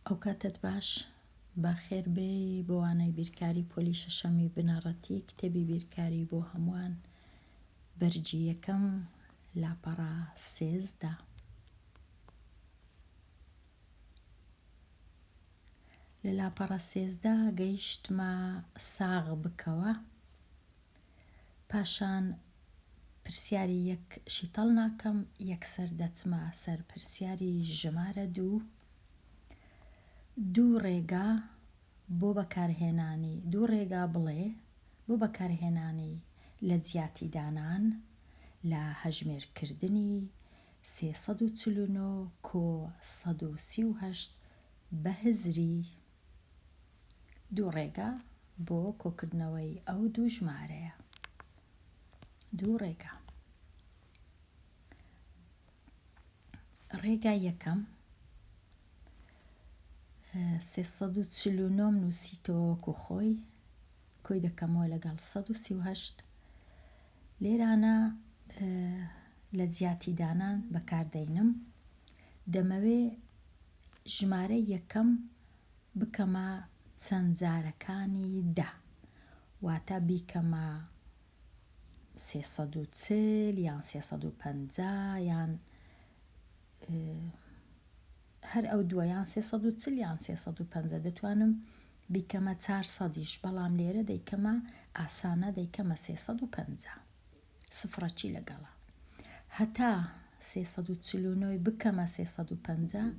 ئەو کاتت باش بەخێر بێ بۆ وانای بیرکاری پۆلی شەشەمی بنەڕەتی کتێبی بیرکاری بۆ هەمووان بەرجی یەکەم لاپەڕە 13. لە لاپەڕە 13 گەیشتمە ساغ بکەوە، پاشان پرسیاری یەک شیتەڵ ناکەم، یەکسەر دەچمە سەر پرسیاری ژمارە 2. دوو ڕێگا بۆ بەکارهێنانی دوو ڕێگا بڵێ بۆ بەکارهێنانی لە جیاتی دانان لە هەژمێرکردنی 349 کۆ 138 بە هزری. دوو ڕێگا بۆ کۆکردنەوەی ئەو دوو ژمارەیە. دوو ڕێگا. ڕێگا یەکەم 349 نووسیتەوە وەکو خۆی، کۆی دەکەمەوە لەگەڵ 138. لێرانە لە جیاتی دانان بەکاردەینم، دەمەوێ ژمارە یەکەم بکەمە چەند جارەکانی 10، واتە بیکەمە 340 یان 350 یان هەر ئەو دووە، یان 340 یان 350. دەتوانم بیکەمە 400یش، بەڵام لێرە دەیکەمە ئاسانە، دەیکەمە 350 سفرەچی لەگەڵە. هەتا 349 بکەمە 350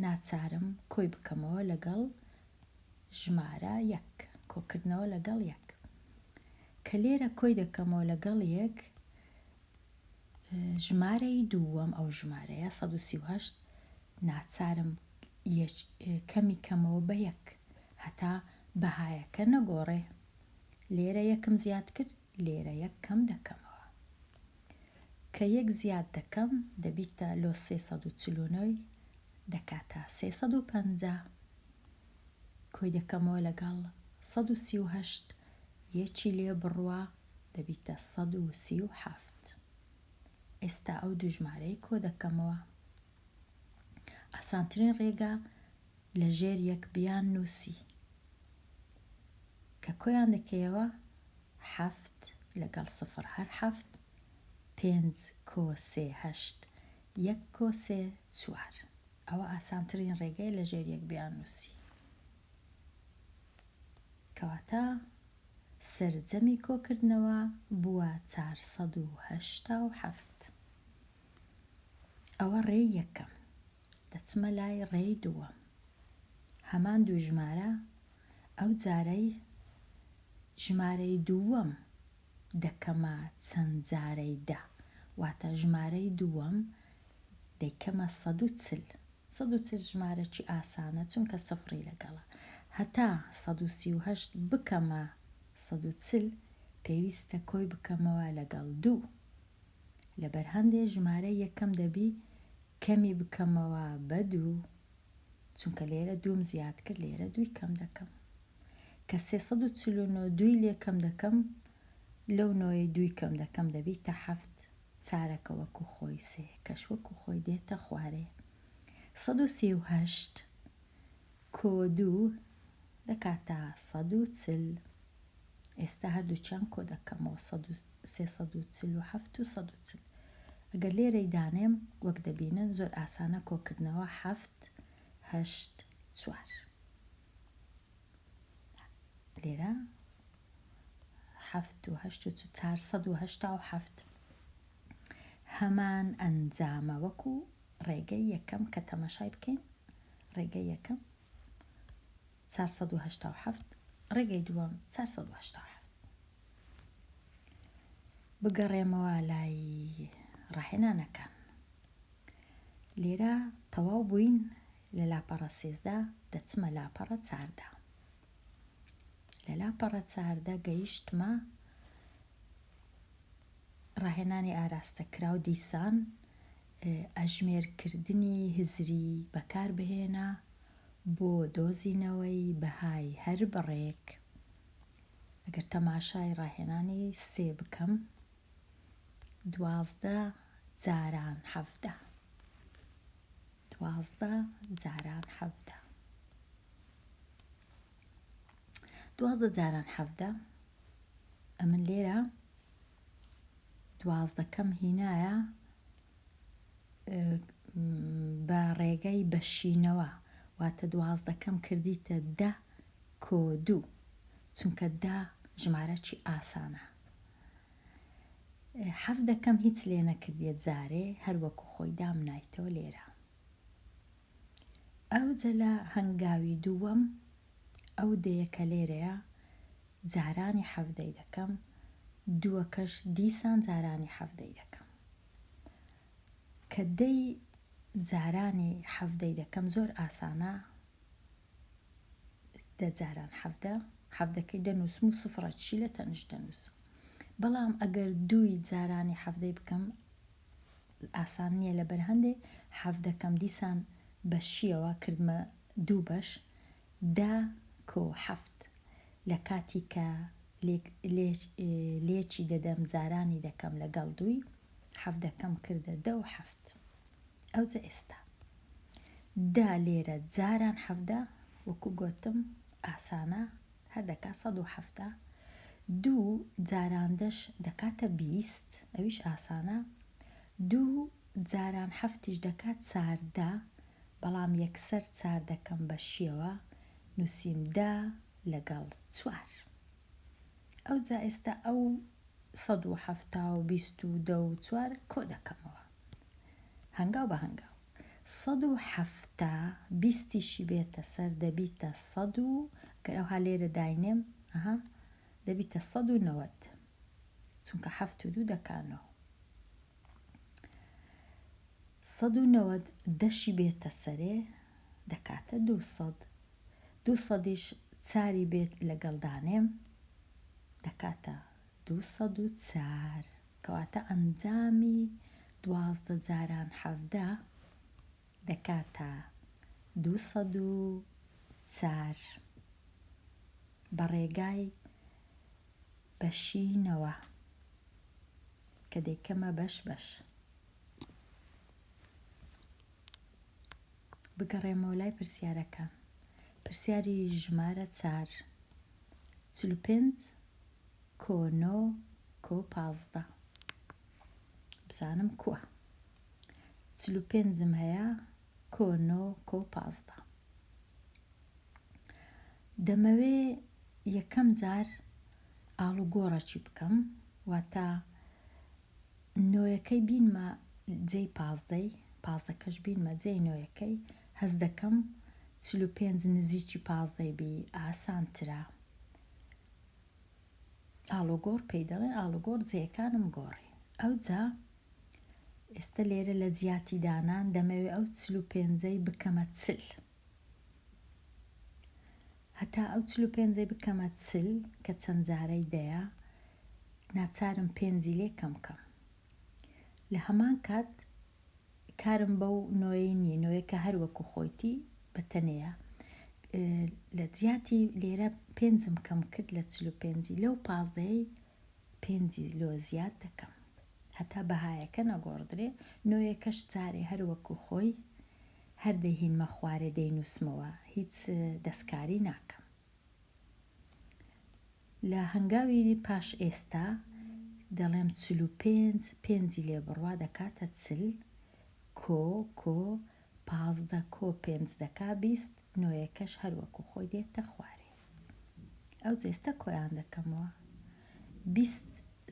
ناچارم کۆی بکەمەوە لەگەڵ ژمارە 1، کۆکردنەوە لەگەڵ 1. کە لێرە کۆی دەکەمەوە لەگەڵ 1، ژمارەی دووەم ئەو ژمارەیە 138 ناچارم کەمی کەمەوە بە 1 هەتا بەهایەکە نەگۆڕێ. لێرە یەکم زیاد کرد، لێرە 1 کەم دەکەمەوە. کە 1 زیاد دەکەم دەبیتە لۆ 349 دەکاتە 350. کۆی دەکەمەوە لەگەڵ 138، یەکی لێ بڕوە دەبیتە 137. ئێستا ئەو دوو ژمارەی کۆ دەکەمەوە. ئاسانترین ڕێگا لە ژێر یەک بیان نووسی، کە کۆیان دەکەیەوە 7 لەگەڵ 0 هەر 7، 5 کۆ 3 8، 1 کۆ 3 4. ئەوە ئاسانترین ڕێگای لە ژێر یەک بیان نووسی. کەواتە سەرجەمی کۆکردنەوە بووە 487. ئەوە ڕێی یەکەم. دەچمە لای ڕێی دووەم. هەمان دوو ژمارە، ئەو جارەی ژمارەی دووەم دەکەمە چەند جارەی 10، واتە ژمارەی دووەم دەیکەمە 140. 140 ژمارەی ئاسانە چونکە سفری لەگەڵە. هەتا 138 بکەمە 140 پێویستە کۆی بکەمەوە لەگەڵ 2. لەبەر هەندێک ژمارە یەکەم دەبی کەمی بکەمەوە بە 2، چونکە لێرە دووم زیاد کرد، لێرە 2 کەم دەکەم. کە 349 2 لێ کەم دەکەم، لەو 9 2 کەم دەکەم دەبیتە 7. چارەکە وەکو خۆی 3 کەش وەکو خۆی دێتە خوارێ. 138 کۆ 2 دەکاتە 140. ئێستا هەردووچیان کۆ دەکەمەوە 347 و 140. ئەگەر لێرەی دانێم وەک دەبینن زۆر ئاسانە کۆکردنەوە 7 8 4. لێرە 7 و 8 و 487. هەمان ئەنجامە وەکو ڕێگەی یەکەم کە تەماشای بکەین. ڕێگەی یەکەم 487، ڕێگەی دووەم 487. بگەڕێمەوە لای ڕاهێنانەکان. لێرە تەواو بووین لە لاپەڕە 13، دەچمە لاپەڕە 14. لە لاپەڕە 14 گەیشتمە ڕاهێنانی ئاراستەکرا و دیسان ئەژمێرکردنی هزری بەکاربهێنە بۆ دۆزینەوەی بەهای هەر بڕێک. ئەگەر تەماشای ڕاهێنانی 3 بکەم، 12 جاران 17. 12 جاران 17. 12 جاران 17 ئەمن لێرە 12کەم هینایە بە ڕێگەی بەشینەوە، واتە 12کەم کردیتە 10 کۆ 2 چونکە 10 ژمارەی ئاسانە. 17کەم هیچ لێ نەکردیە جارێ، هەروەکو خۆی دامنایتەوە لێرە. ئەو جە لە هەنگاوی دووەم ئەو دەیەکە لێرەیە جارانی 17 دەکەم، دووەکەش دیسان جارانی 17 دەکەم. کە دەی جارانی 17 دەکەم زۆر ئاسانە، دە جاران 17کەی دەنووسم و سفرە چی لە تەنش دەنووسم. بەڵام ئەگەر دووی جارانی 17 بکەم ئاسان نییە، لەبەر هەندێ 17کەم دیسان بەشیەوە کردمە دوو بەش 10 کۆ 7 لە کاتی کە لێکی دەدەم جارانی دەکەم لەگەڵ دووی 17کەم کردە 10 و 7. ئەو جە ئێستا 10 لێرە جاران 17 وەکو گوتم ئاسانە، هەر دەکات 170. 2 جاران 10 دەکاتە 20، ئەویش ئاسانە. 2 جاران 7 دەکات 14، بەڵام یەکسەر 4 دەکەم بەشیەوە نووسیم 10 لەگەڵ 4. ئەو جا ئێستا ئەو 170 و 20 و 10 و 4 کۆ دەکەمەوە هەنگاو بە هەنگاو. 170 20شی بێتە سەر دەبیتە 100 و گەر ئەوها لێرە داینێم دەبیتە 190 چونکە 7 و 2 دەکانەوە. 190 دەشی بێتە سەرێ دەکاتە 200. 200ش 4 بێت لەگەڵ دانێم دەکاتە 204، کەواتە ئەنجامی 12 جاران 17 دەکاتە 204 بە ڕێگای بەشینەوە کە دەیکەمە بەش بەش. بگەڕێمەوە لای پرسیارەکان. پرسیاری ژمارە 4 45 کۆ 9 کۆ 15 بزانم کووە. 45م هەیە کۆ 9 کۆ 15. دەمەوێ یەکەم جار ئاڵوگۆڕەکی بکەم، واتە 9یەکەی بینمە جێی 15کەش بینمە جێی 9یەکەی، هەز دەکەم 45 نزیکی 15 بی ئاسانترە. ئاڵوگۆڕ پێی دەڵێن، ئاڵوگۆڕ جێیەکانم گۆڕی. ئەو جا ئێستا لێرە لە جیاتی دانان دەمەوێت ئەو 45ی بکەمە 40. هەتا ئەو 45ی بکەمە 40 کە چەند جارەی دەیە ناچارم 5 لێ کەم کەم. لە هەمان کات کارم بەو 9ی نییە، 9یەکە هەروەکو خۆیتی بەتەنەیە. لە جیاتی لێرە 5م کەم کرد لە 45 لەو 15ی 5 لۆ زیاد دەکەم هەتا بەهایەکە نەگۆڕدرێ. 9یەکەش جارێ هەروەکو خۆی هەر دەهینمە خوارێ دەینووسمەوە، هیچ دەستکاری ناکەم. لە هەنگاوی پاش ئێستا دەڵێم 45 5 لێ بڕوا دەکاتە 40 کۆ 15 کۆ 5 دەکا 20، 9یەکەش هەروەکو خۆی دێتە خوارێ. ئەو جێستا کۆیان دەکەمەوە 20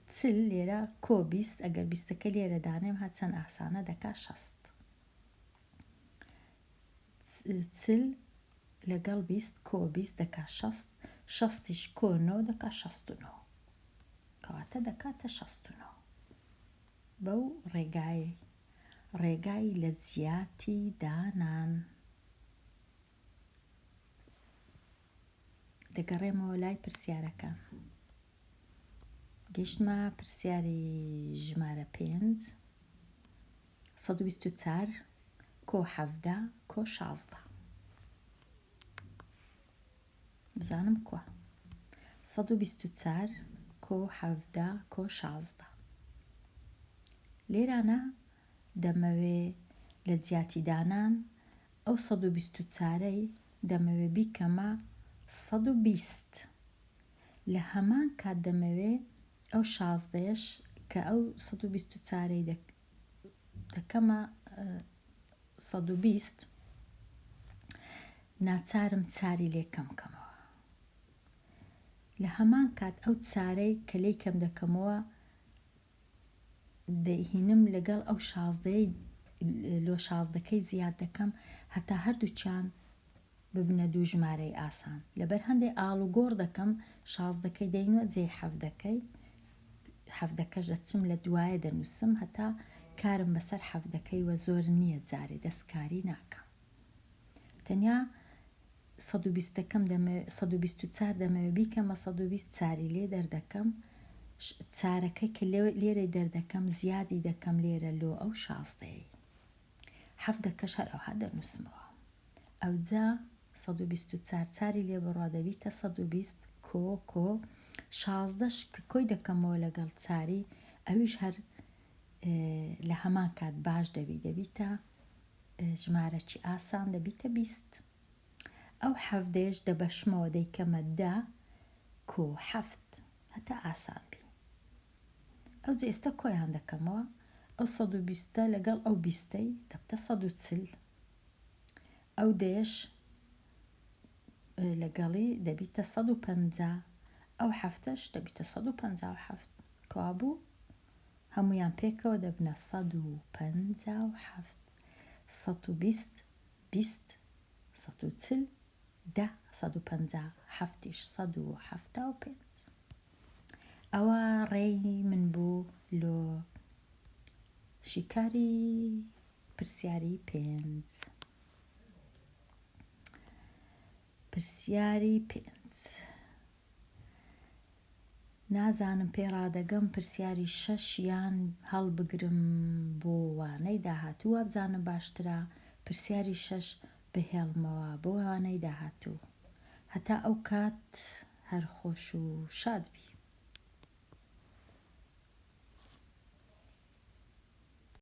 40 لێرە کۆ 20، ئەگەر 20ەکە لێرە دانێم هەچەند ئاسانە دەکا 60. 40 لەگەڵ 20 کۆ 20 دەکا 60، 60ش کۆ 9 دەکا 69، کەواتە دەکاتە 69. بەو ڕێگای لە جیاتی دانان. دەگەڕێمەوە لای پرسیارەکان. گەیشتمە پرسیاری ژمارە 5 124 کۆ 17 کۆ 16 بزانم کووە. 124 کۆ 17 کۆ 16 لێرانە دەمەوێ لە جیاتی دانان ئەو 124ی دەمەوێ بیکەمە 120 لە هەمان کات دەمەوێ ئەو 16ش کە ئەو 124ی دەکەمە 120 ناچارم چاری لێکەم کەمەوە. لە هەمان کات ئەو چارەی کە لێی کەم دەکەمەوە دەیهینم لەگەڵ ئەو 16ی لۆ 16ەکەی زیاد دەکەم هەتا هەردووچیان ببنە دوو ژمارەی ئاسان. لەبەر هەندێک ئاڵ و گۆڕ دەکەم 16ەکەی دەینوە جێ 7ەکەی 7ەکەش دەچم لە دوایە دەنووسم هەتا کارم بەسەر 7ەکەی وە زۆر نییە جارێ دەستکاری ناکەم. تەنیا 120ەکەم 124 دەمەوێت بیکەمە 120 چاری لێ دەردەکەم چارەکەی کە لێرە دەردەکەم زیادی دەکەم لێرە لۆ ئەو 16ی 7ەکەش هەر ئەوها دەنووسمەوە. ئەوجا 124 چاری لێ بڕوا دەبیتە 120 کۆ 16ش کە کۆی دەکەمەوە لەگەڵ چاری ئەویش هەر لە هەمان کات باش دەبیتە ژمارەی ئاسان دەبیتە 20. ئەو 7ش دەبەشمەوە دەیکەمە 10 کۆ 7 هەتا ئاسان بی. ئەو جێستا کۆیان دەکەمەوە ئەو 120 لەگەڵ ئەو 20ی دەبتە 140 ئەو دێش لەگەڵی دەبیتە 150 ئەو 7ش دەبیتە 157 کابوو هەمویان پێکەوە دەبنە 157 120 20 140 10 157ش 175. ئەوە ڕێی من بوو لۆ شیکاری پرسیاری 5. پرسیاری 5 نازانم پێڕادەگەم پرسیاری 6 یان هەڵبگرم بۆ وانەی داهاتوو بزانم باشترە پرسیاری 6 بهێڵمەوە بۆ وانەی داهاتوو. هەتا ئەو کات هەر خۆش و شاد بی.